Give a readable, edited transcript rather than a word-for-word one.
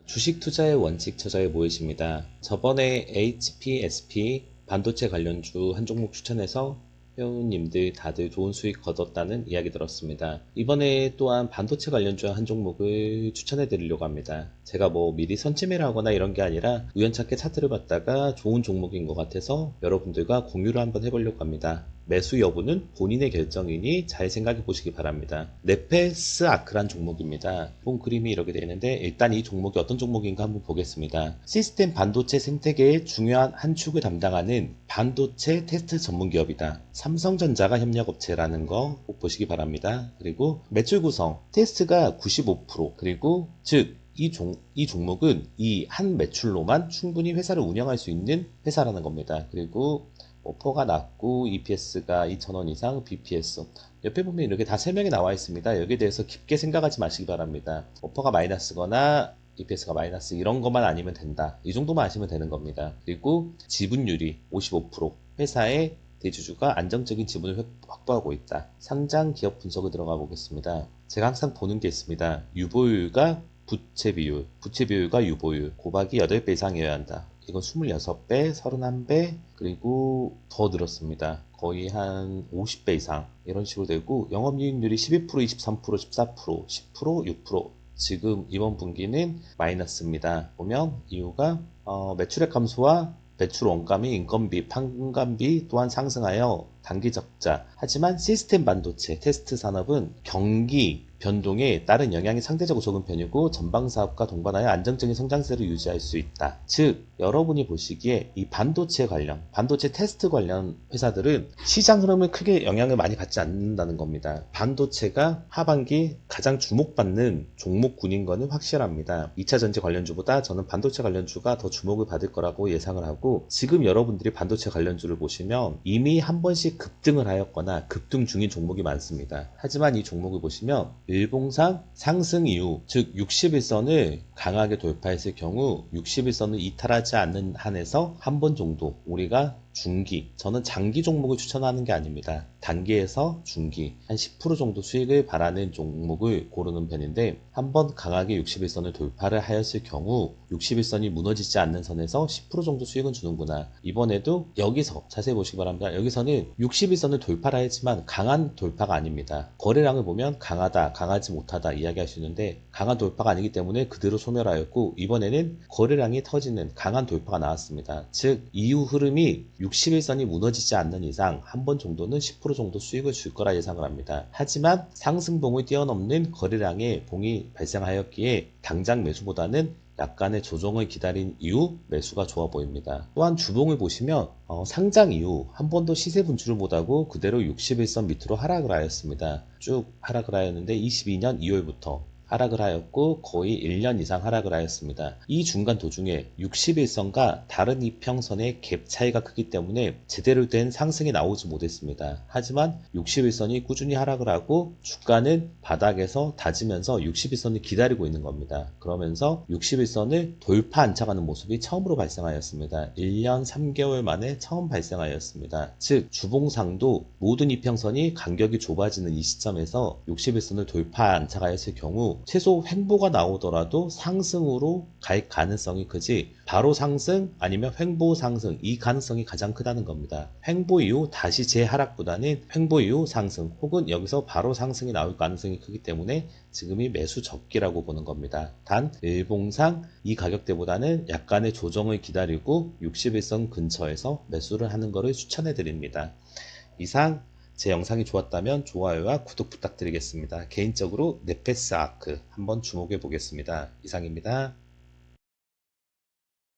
주식 투자의 원칙 저자의 모이십니다. 저번에 HPSP 반도체 관련주 한 종목 추천해서 회원님들 다들 좋은 수익 거뒀다는 이야기 들었습니다. 이번에 또한 반도체 관련주 한 종목을 추천해 드리려고 합니다. 제가 뭐 미리 선침해를 하거나 이런 게 아니라 우연찮게 차트를 봤다가 좋은 종목인 것 같아서 여러분들과 공유를 한번 해보려고 합니다. 매수 여부는 본인의 결정이니 잘 생각해 보시기 바랍니다. 네페스 아크란 종목입니다. 본 그림이 이렇게 되어 있는데 일단 이 종목이 어떤 종목인가 한번 보겠습니다. 시스템 반도체 생태계의 중요한 한 축을 담당하는 반도체 테스트 전문 기업이다. 삼성전자가 협력업체라는 거 꼭 보시기 바랍니다. 그리고 매출 구성 테스트가 95% 그리고 즉 이 종목은 이 한 매출로만 충분히 회사를 운영할 수 있는 회사라는 겁니다. 그리고 오퍼가 낮고 EPS가 2,000원 이상, BPS 옆에 보면 이렇게 다 설명이 나와 있습니다. 여기에 대해서 깊게 생각하지 마시기 바랍니다. 오퍼가 마이너스거나 EPS가 마이너스 이런 것만 아니면 된다. 이 정도만 아시면 되는 겁니다. 그리고 지분율이 55%, 회사의 대주주가 안정적인 지분을 확보하고 있다. 상장 기업 분석을 들어가 보겠습니다. 제가 항상 보는 게 있습니다. 유보율과 부채 비율과 유보율, 곱하기 8배 이상이어야 한다. 이건 26배, 31배, 그리고 더 늘었습니다. 거의 한 50배 이상 이런 식으로 되고 영업이익률이 12%, 23%, 14%, 10%, 6%. 지금 이번 분기는 마이너스입니다. 보면 이유가 매출액 감소와 매출 원가미, 인건비, 판관비 또한 상승하여 단기 적자. 하지만 시스템 반도체 테스트 산업은 경기 변동에 따른 영향이 상대적으로 적은 편이고 전방 사업과 동반하여 안정적인 성장세를 유지할 수 있다. 즉 여러분이 보시기에 이 반도체 관련, 반도체 테스트 관련 회사들은 시장 흐름을 크게 영향을 많이 받지 않는다는 겁니다. 반도체가 하반기 가장 주목받는 종목군인 것은 확실합니다. 2차 전지 관련주보다 저는 반도체 관련주가 더 주목을 받을 거라고 예상을 하고 지금 여러분들이 반도체 관련주를 보시면 이미 한 번씩 급등을 하였거나 급등 중인 종목이 많습니다. 하지만 이 종목을 보시면 일봉상 상승 이후 즉 60일선을 강하게 돌파했을 경우 60일선을 이탈하지 않는 한에서 한 번 정도 우리가 중기, 저는 장기 종목을 추천하는 게 아닙니다. 단기에서 중기, 한 10% 정도 수익을 바라는 종목을 고르는 편인데 한번 강하게 60일선을 돌파를 하였을 경우 60일선이 무너지지 않는 선에서 10% 정도 수익은 주는구나. 이번에도 여기서 자세히 보시기 바랍니다. 여기서는 60일선을 돌파를 했지만 강한 돌파가 아닙니다. 거래량을 보면 강하다, 강하지 못하다 이야기할 수 있는데 강한 돌파가 아니기 때문에 그대로 소멸하였고 이번에는 거래량이 터지는 강한 돌파가 나왔습니다. 즉 이후 흐름이 60일선이 무너지지 않는 이상 한 번 정도는 10% 정도 수익을 줄 거라 예상을 합니다. 하지만 상승봉을 뛰어넘는 거래량의 봉이 발생하였기에 당장 매수보다는 약간의 조정을 기다린 이후 매수가 좋아 보입니다. 또한 주봉을 보시면 상장 이후 한 번도 시세 분출을 못하고 그대로 60일선 밑으로 하락을 하였습니다. 쭉 하락을 하였는데 22년 2월부터 하락을 하였고 거의 1년 이상 하락을 하였습니다. 이 중간 도중에 60일선과 다른 이평선의 갭 차이가 크기 때문에 제대로 된 상승이 나오지 못했습니다. 하지만 60일선이 꾸준히 하락을 하고 주가는 바닥에서 다지면서 60일선을 기다리고 있는 겁니다. 그러면서 60일선을 돌파 안착하는 모습이 처음으로 발생하였습니다. 1년 3개월 만에 처음 발생하였습니다. 즉 주봉상도 모든 이평선이 간격이 좁아지는 이 시점에서 60일선을 돌파 안착하였을 경우 최소 횡보가 나오더라도 상승으로 갈 가능성이 크지 바로 상승 아니면 횡보 상승 이 가능성이 가장 크다는 겁니다. 횡보 이후 다시 재하락보다는 횡보 이후 상승 혹은 여기서 바로 상승이 나올 가능성이 크기 때문에 지금이 매수 적기라고 보는 겁니다. 단 일봉상 이 가격대보다는 약간의 조정을 기다리고 60일선 근처에서 매수를 하는 것을 추천해 드립니다. 이상 제 영상이 좋았다면 좋아요와 구독 부탁드리겠습니다. 개인적으로 네페스 아크 한번 주목해 보겠습니다. 이상입니다.